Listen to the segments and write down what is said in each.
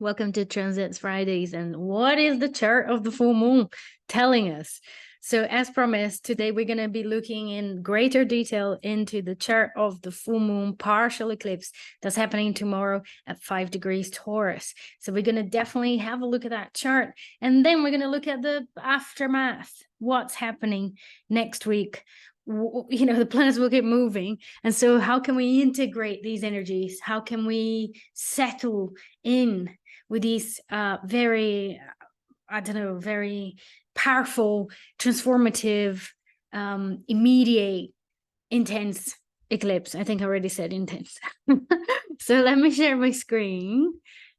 Welcome to Transits Fridays. And what is the chart of the full moon telling us? So as promised, today we're going to be looking in greater detail into the chart of the full moon partial eclipse that's happening tomorrow at 5 degrees Taurus. So we're going to definitely have a look at that chart. And then we're going to look at the aftermath, what's happening next week. You know, the planets will keep moving, and so how can we integrate these energies? How can we settle in with these very very powerful, transformative, immediate, intense eclipse? I think I already said intense. So let me share my screen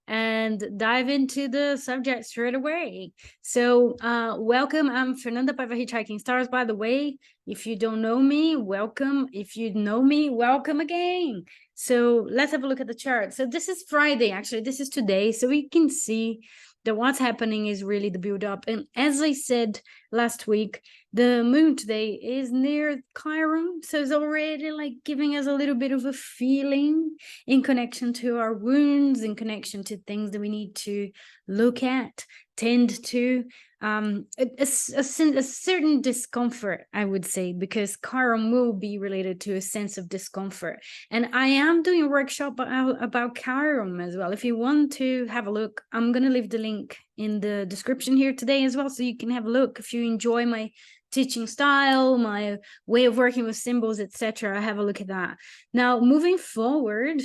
and dive into the subject straight away. So welcome. I'm Fernanda Paiva Hitchhiking Stars, by the way. If you don't know me, welcome. If you know me, welcome again. So let's have a look at the chart. So this is Friday, actually. This is today. So we can see that what's happening is really the build up. And as I said last week, the moon today is near Chiron. So it's already like giving us a little bit of a feeling in connection to our wounds, in connection to things that we need to look at, tend to. A certain discomfort, I would say, because Chiron will be related to a sense of discomfort. And I am doing a workshop about Chiron as well. If you want to have a look, I'm going to leave the link in the description here today as well, so you can have a look. If you enjoy my teaching style, my way of working with symbols, etc., have a look at that. Now, moving forward,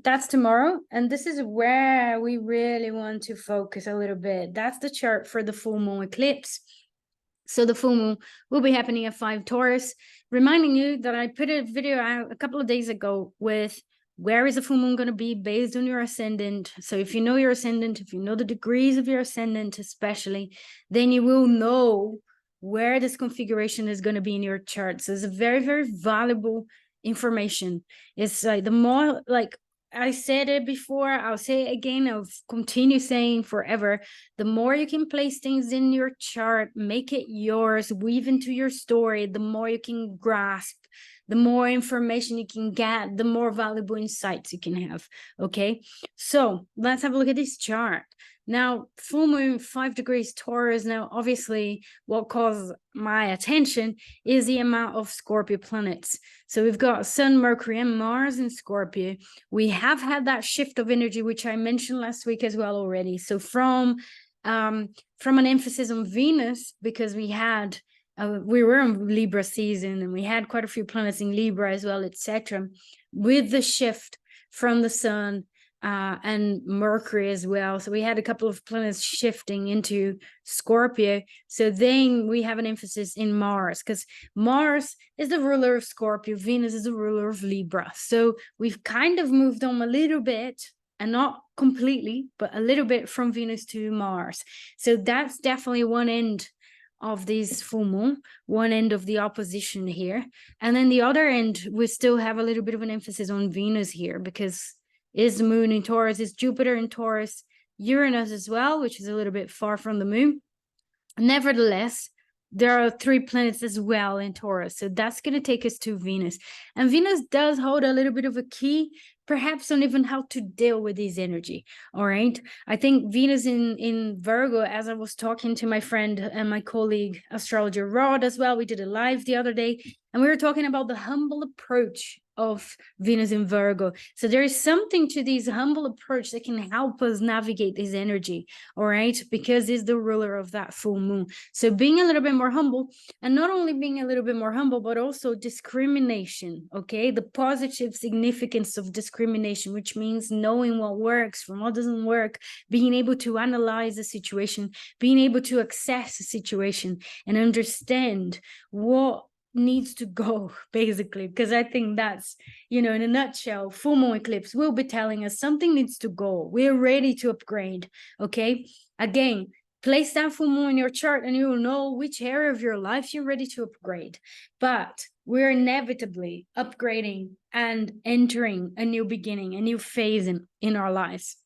that's tomorrow, and this is where we really want to focus a little bit. That's the chart for the full moon eclipse. So the full moon will be happening at 5 Taurus, reminding you that I put a video out a couple of days ago with where is the full moon going to be based on your ascendant. So if you know your ascendant, if you know the degrees of your ascendant especially, then you will know where this configuration is going to be in your chart. So it's a very, very valuable information. It's like the more, like I said it before, I'll say it again, I'll continue saying forever, the more you can place things in your chart, make it yours, weave into your story, the more you can grasp, the more information you can get, the more valuable insights you can have. Okay, so let's have a look at this chart. Now, full moon, 5 degrees Taurus. Now, obviously, what caused my attention is the amount of Scorpio planets. So we've got Sun, Mercury, and Mars in Scorpio. We have had that shift of energy, which I mentioned last week as well already. So from an emphasis on Venus, because we were in Libra season, and we had quite a few planets in Libra as well, etc. With the shift from the Sun and Mercury as well. So we had a couple of planets shifting into Scorpio. So then we have an emphasis in Mars, because Mars is the ruler of Scorpio, Venus is the ruler of Libra. So we've kind of moved on a little bit, and not completely, but a little bit, from Venus to Mars. So that's definitely one end of this full moon, one end of the opposition here. And then the other end, we still have a little bit of an emphasis on Venus here, because is the moon in Taurus, is Jupiter in Taurus, Uranus as well, which is a little bit far from the moon. Nevertheless, there are 3 planets as well in Taurus. So that's going to take us to Venus. And Venus does hold a little bit of a key, perhaps on even how to deal with this energy. All right. I think Venus in Virgo, as I was talking to my friend and my colleague, astrologer Rod as well, we did a live the other day, and we were talking about the humble approach of Venus in Virgo. So there is something to this humble approach that can help us navigate this energy, all right, because it's the ruler of that full moon. So being a little bit more humble, and not only being a little bit more humble, but also discrimination, okay, the positive significance of discrimination, which means knowing what works from what doesn't work, being able to analyze the situation, being able to assess the situation and understand what needs to go, basically, because I think that's, in a nutshell, full moon eclipse will be telling us something needs to go. We're ready to upgrade. Okay, again, place that full moon in your chart and you will know which area of your life you're ready to upgrade. But we're inevitably upgrading and entering a new beginning, a new phase in our lives.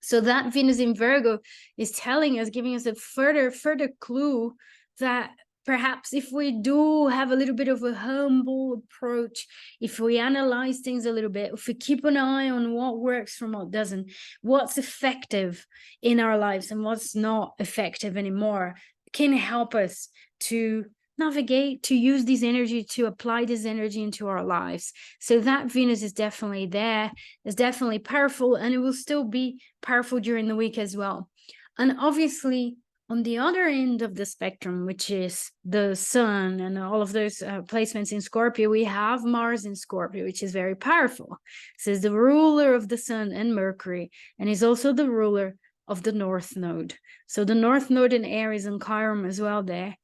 So that Venus in Virgo is telling us, giving us a further clue that perhaps if we do have a little bit of a humble approach, if we analyze things a little bit, if we keep an eye on what works from what doesn't, what's effective in our lives and what's not effective anymore, can help us to navigate, to use this energy, to apply this energy into our lives. So that Venus is definitely there, is definitely powerful, and it will still be powerful during the week as well. And obviously, on the other end of the spectrum, which is the sun and all of those placements in Scorpio, we have Mars in Scorpio, which is very powerful. So it's the ruler of the sun and Mercury, and is also the ruler of the North Node. So the North Node in Aries and Chiron as well there.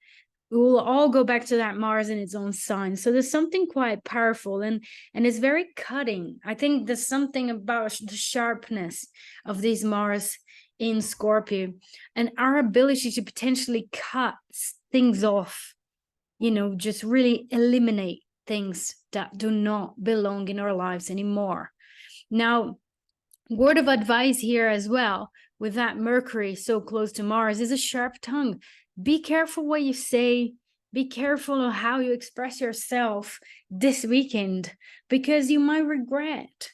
We will all go back to that Mars in its own sign. So there's something quite powerful, and it's very cutting. I think there's something about the sharpness of these Mars in Scorpio and our ability to potentially cut things off, you know, just really eliminate things that do not belong in our lives anymore. Now, word of advice here as well, with that Mercury so close to Mars, is a sharp tongue. Be careful what you say. Be careful of how you express yourself this weekend, because you might regret.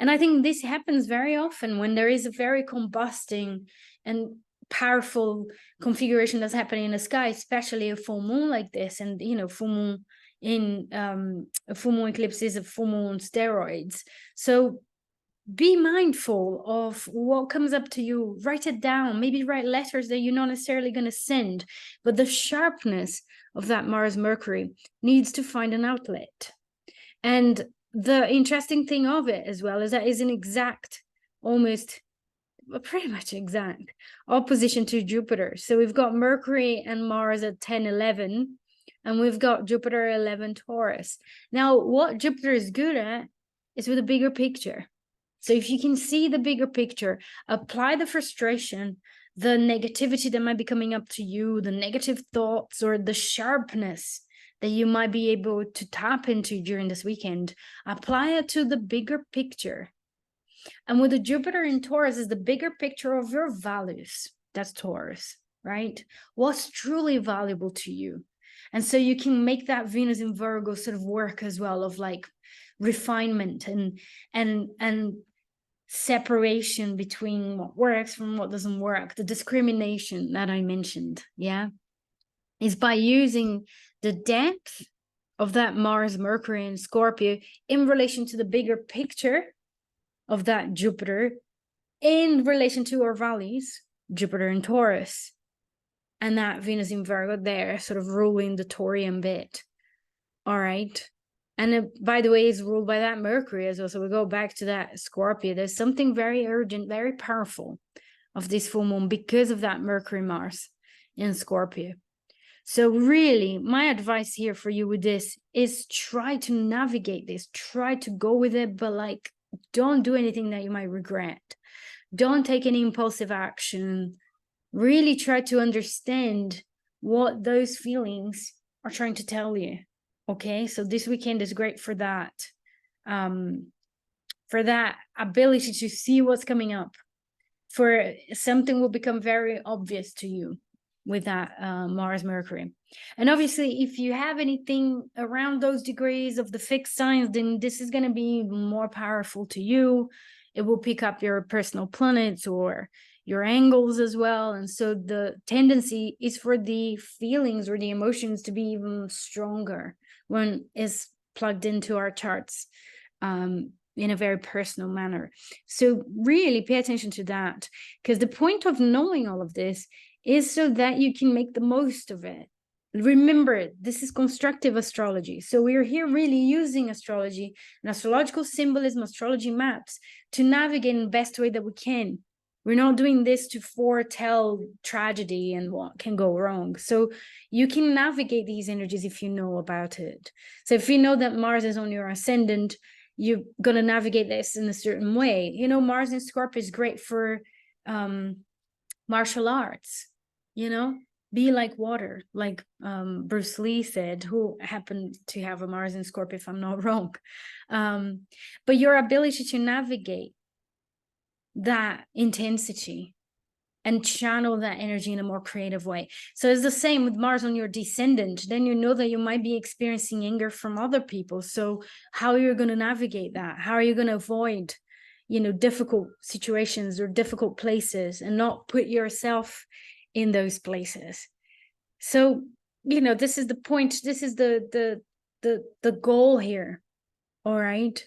And I think this happens very often when there is a very combusting and powerful configuration that's happening in the sky, especially a full moon like this. And, you know, full moon in a full moon eclipse is a full moon on steroids. So be mindful of what comes up to you. Write it down. Maybe write letters that you're not necessarily going to send. But the sharpness of that Mars Mercury needs to find an outlet. And the interesting thing of it as well is that is an exact, almost pretty much exact opposition to Jupiter. So we've got Mercury and Mars at 10-11, and we've got Jupiter 11 Taurus. Now, what Jupiter is good at is with a bigger picture. So if you can see the bigger picture, apply the frustration, the negativity that might be coming up to you, the negative thoughts or the sharpness that you might be able to tap into during this weekend, apply it to the bigger picture. And with the Jupiter in Taurus is the bigger picture of your values. That's Taurus, right? What's truly valuable to you. And so you can make that Venus in Virgo sort of work as well, of like refinement and separation between what works from what doesn't work, the discrimination that I mentioned, yeah, is by using the depth of that Mars, Mercury, and Scorpio in relation to the bigger picture of that Jupiter in relation to our values, Jupiter and Taurus, and that Venus in Virgo there, sort of ruling the Taurian bit. All right. And by the way, it's ruled by that Mercury as well. So we go back to that Scorpio. There's something very urgent, very powerful of this full moon because of that Mercury Mars in Scorpio. So really, my advice here for you with this is try to navigate this, try to go with it, but like, don't do anything that you might regret. Don't take any impulsive action. Really try to understand what those feelings are trying to tell you. Okay, so this weekend is great for that ability to see what's coming up, for something will become very obvious to you with that Mars Mercury. And obviously, if you have anything around those degrees of the fixed signs, then this is going to be more powerful to you. It will pick up your personal planets or your angles as well. And so the tendency is for the feelings or the emotions to be even stronger when it's plugged into our charts in a very personal manner. So really pay attention to that, because the point of knowing all of this is so that you can make the most of it. Remember, this is constructive astrology. So we are here really using astrology and astrological symbolism, astrology maps to navigate in the best way that we can. We're not doing this to foretell tragedy and what can go wrong. So you can navigate these energies if you know about it. So if you know that Mars is on your ascendant, you're going to navigate this in a certain way. You know, Mars in Scorpio is great for martial arts, you know, be like water, like Bruce Lee said, who happened to have a Mars in Scorpio, if I'm not wrong. But your ability to navigate that intensity and channel that energy in a more creative way. So it's the same with Mars on your descendant. Then you know that you might be experiencing anger from other people. So how are you going to navigate that? How are you going to avoid, difficult situations or difficult places and not put yourself in those places? So, this is the point. This is the goal here. All right.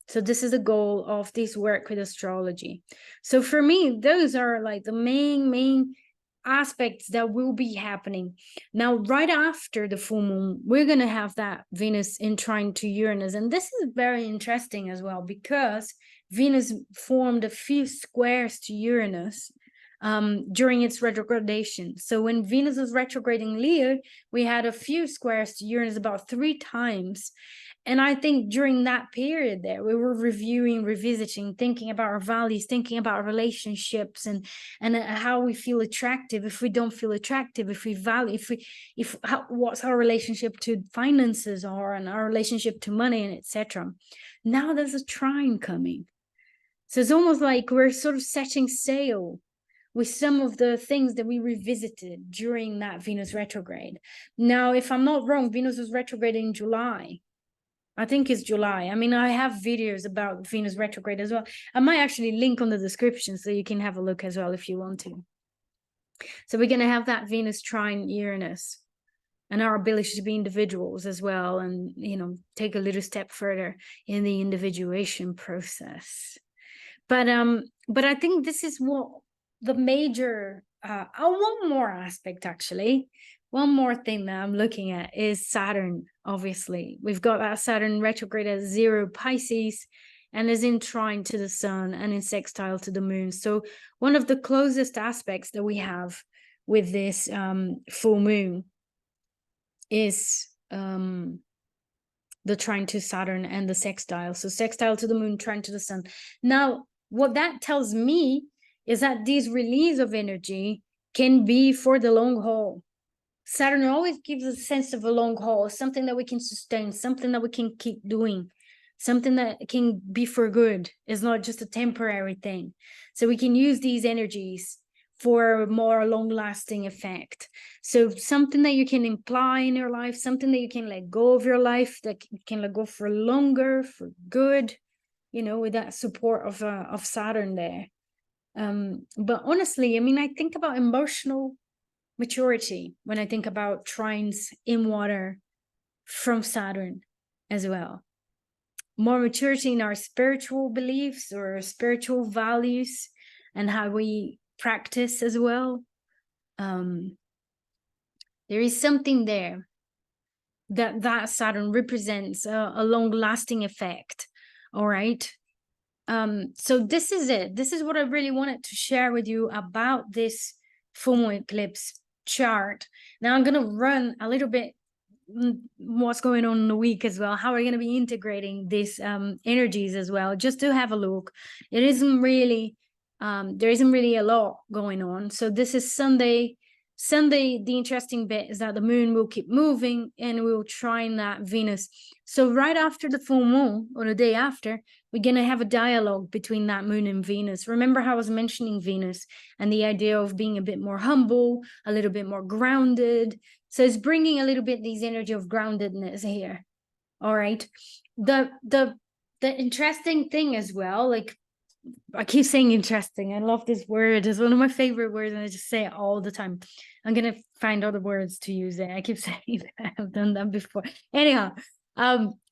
So this is the goal of this work with astrology. So for me, those are like the main aspects that will be happening. Now, right after the full moon, we're going to have that Venus in trine to Uranus. And this is very interesting as well, because Venus formed a few squares to Uranus during its retrogradation. So when Venus was retrograding Leo, we had a few squares to Uranus about 3 times. And I think during that period there, we were reviewing, revisiting, thinking about our values, thinking about our relationships and how we feel attractive, if we don't feel attractive, if we value, what's our relationship to finances or and our relationship to money and etc. Now there's a trine coming. So it's almost like we're sort of setting sail with some of the things that we revisited during that Venus retrograde. Now, if I'm not wrong, Venus was retrograde in July. I think it's July. I mean, I have videos about Venus retrograde as well. I might actually link on the description so you can have a look as well if you want to. So we're going to have that Venus trine Uranus and our ability to be individuals as well, and, take a little step further in the individuation process. But I think this is what the major, one more aspect actually. One more thing that I'm looking at is Saturn, obviously. We've got that Saturn retrograde at 0 Pisces and is in trine to the sun and in sextile to the moon. So one of the closest aspects that we have with this full moon is the trine to Saturn and the sextile. So sextile to the moon, trine to the sun. Now, what that tells me is that this release of energy can be for the long haul. Saturn always gives a sense of a long haul, something that we can sustain, something that we can keep doing, something that can be for good. It's not just a temporary thing. So we can use these energies for a more long-lasting effect. So something that you can imply in your life, something that you can let go of your life, that can let go for longer, for good, with that support of Saturn there. But honestly, I mean, I think about emotional maturity when I think about trines in water from Saturn as well. More maturity in our spiritual beliefs or spiritual values and how we practice as well. There is something there that Saturn represents a long-lasting effect. All right. So this is it. This is what I really wanted to share with you about this full moon eclipse chart. Now I'm going to run a little bit what's going on in the week as well, how we're going to be integrating these energies as well, just to have a look. It isn't really there isn't really a lot going on. So this is Sunday. The interesting bit is that the moon will keep moving and we'll trine that Venus. So right after the full moon or the day after, we're going to have a dialogue between that moon and Venus. Remember how I was mentioning Venus and the idea of being a bit more humble, a little bit more grounded. So it's bringing a little bit these energy of groundedness here. All right. The interesting thing as well, like I keep saying interesting. I love this word. It's one of my favorite words and I just say it all the time. I'm going to find other words to use it. I keep saying that. I've done that before. Anyhow,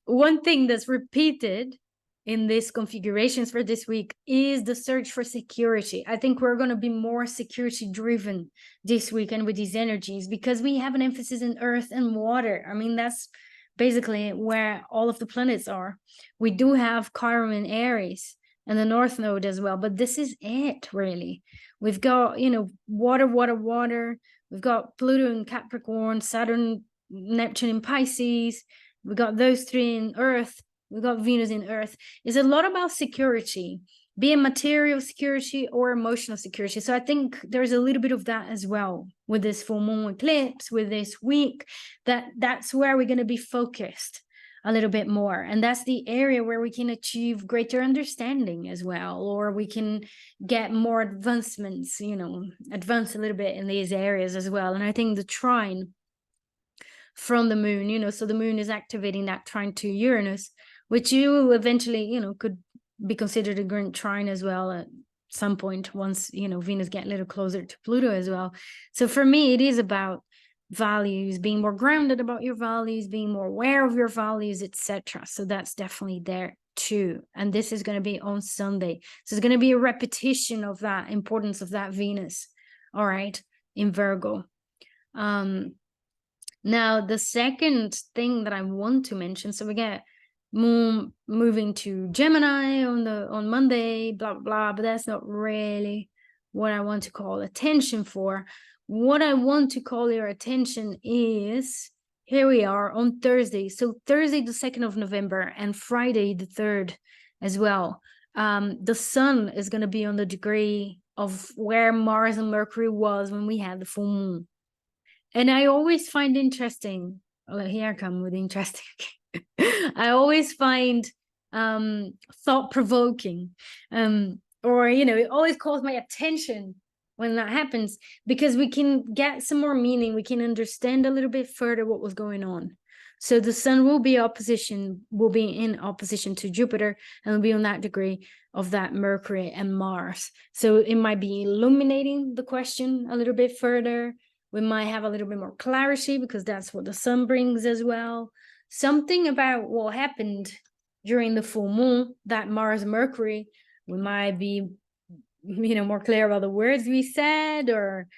one thing that's repeated in these configurations for this week is the search for security. I think we're going to be more security driven this weekend with these energies because we have an emphasis in earth and water. I mean, that's basically where all of the planets are. We do have Chiron in Aries and the North Node as well, but this is it really. We've got, water. We've got Pluto in Capricorn, Saturn, Neptune in Pisces. We've got those 3 in Earth. We've got Venus in Earth. It's a lot about security, be it material security or emotional security. So I think there's a little bit of that as well with this full moon eclipse, with this week, that's where we're going to be focused. a little bit more. And that's the area where we can achieve greater understanding as well, or we can get more advancements, advance a little bit in these areas as well. And I think the trine from the moon, so the moon is activating that trine to Uranus, which you eventually, could be considered a grand trine as well at some point once, Venus get a little closer to Pluto as well. So for me, it is about values, being more grounded about your values, being more aware of your values, etc. So that's definitely there too. And this is going to be on Sunday. So it's going to be a repetition of that importance of that Venus, all right, in Virgo. Now, the second thing that I want to mention, so we get Moon moving to Gemini on Monday, blah, blah, blah, but that's not really what I want to call attention for. What I want to call your attention is, here we are on Thursday. So Thursday, the 2nd of November, and Friday, the 3rd as well. The sun is going to be on the degree of where Mars and Mercury was when we had the full moon. And I always find interesting, here I come with interesting. I always find thought-provoking, or, it always calls my attention when that happens, because we can get some more meaning. We can understand a little bit further what was going on. So the sun will be in opposition to Jupiter, and will be on that degree of that Mercury and Mars. So it might be illuminating the question a little bit further. We might have a little bit more clarity because that's what the sun brings as well. Something about what happened during the full moon, that Mars Mercury, we might be, more clear about the words we said, or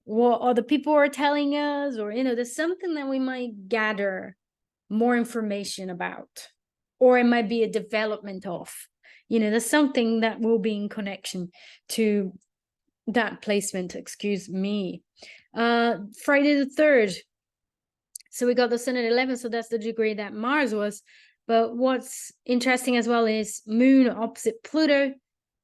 what other people are telling us, or, there's something that we might gather more information about, or it might be a development of, there's something that will be in connection to that placement, excuse me. Friday the 3rd. So we got the sun at 11, so that's the degree that Mars was. But what's interesting as well is Moon opposite Pluto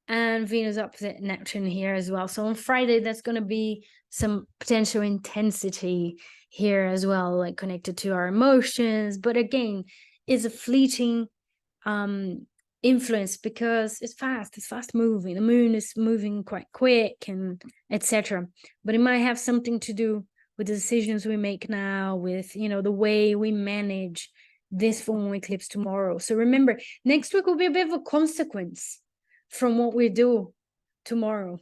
and Venus opposite Neptune here as well. So on Friday, that's going to be some potential intensity here as well, like connected to our emotions. But again, is a fleeting influence because it's fast moving. The moon is moving quite quick and etc. But it might have something to do with the decisions we make now, with the way we manage this full moon eclipse tomorrow. So remember, next week will be a bit of a consequence from what we do tomorrow.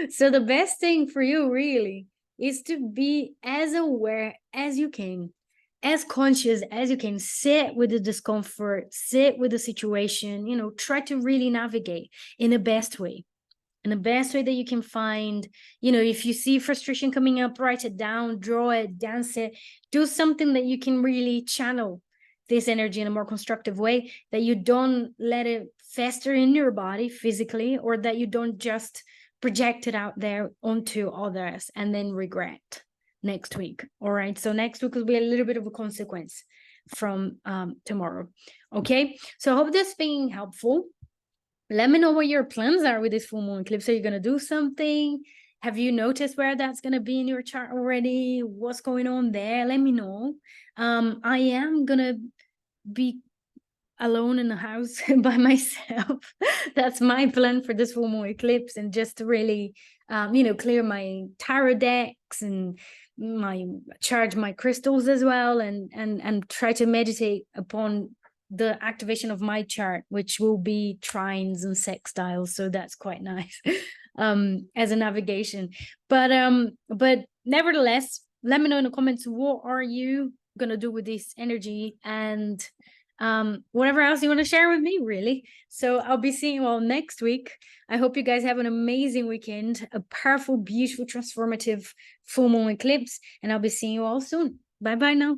So the best thing for you really is to be as aware as you can, as conscious as you can. Sit with the discomfort, sit with the situation, try to really navigate in the best way that you can find. If you see frustration coming up, write it down, draw it, dance it, do something that you can really channel this energy in a more constructive way, that you don't let it fester in your body physically, or that you don't just project it out there onto others and then regret next week. All right, so next week will be a little bit of a consequence from tomorrow. Okay, so I hope this being helpful. Let me know what your plans are with this full moon eclipse. Are you going to do something? Have you noticed where that's going to be in your chart already? What's going on there? Let me know. I am going to be alone in the house by myself. That's my plan for this full moon eclipse, and just to really, clear my tarot decks and charge my crystals as well, and try to meditate upon the activation of my chart, which will be trines and sextiles. So that's quite nice as a navigation. But nevertheless, let me know in the comments, what are you gonna do with this energy, and whatever else you want to share with me, really. So I'll be seeing you all next week. I hope you guys have an amazing weekend, a powerful, beautiful, transformative full moon eclipse, and I'll be seeing you all soon. Bye bye now.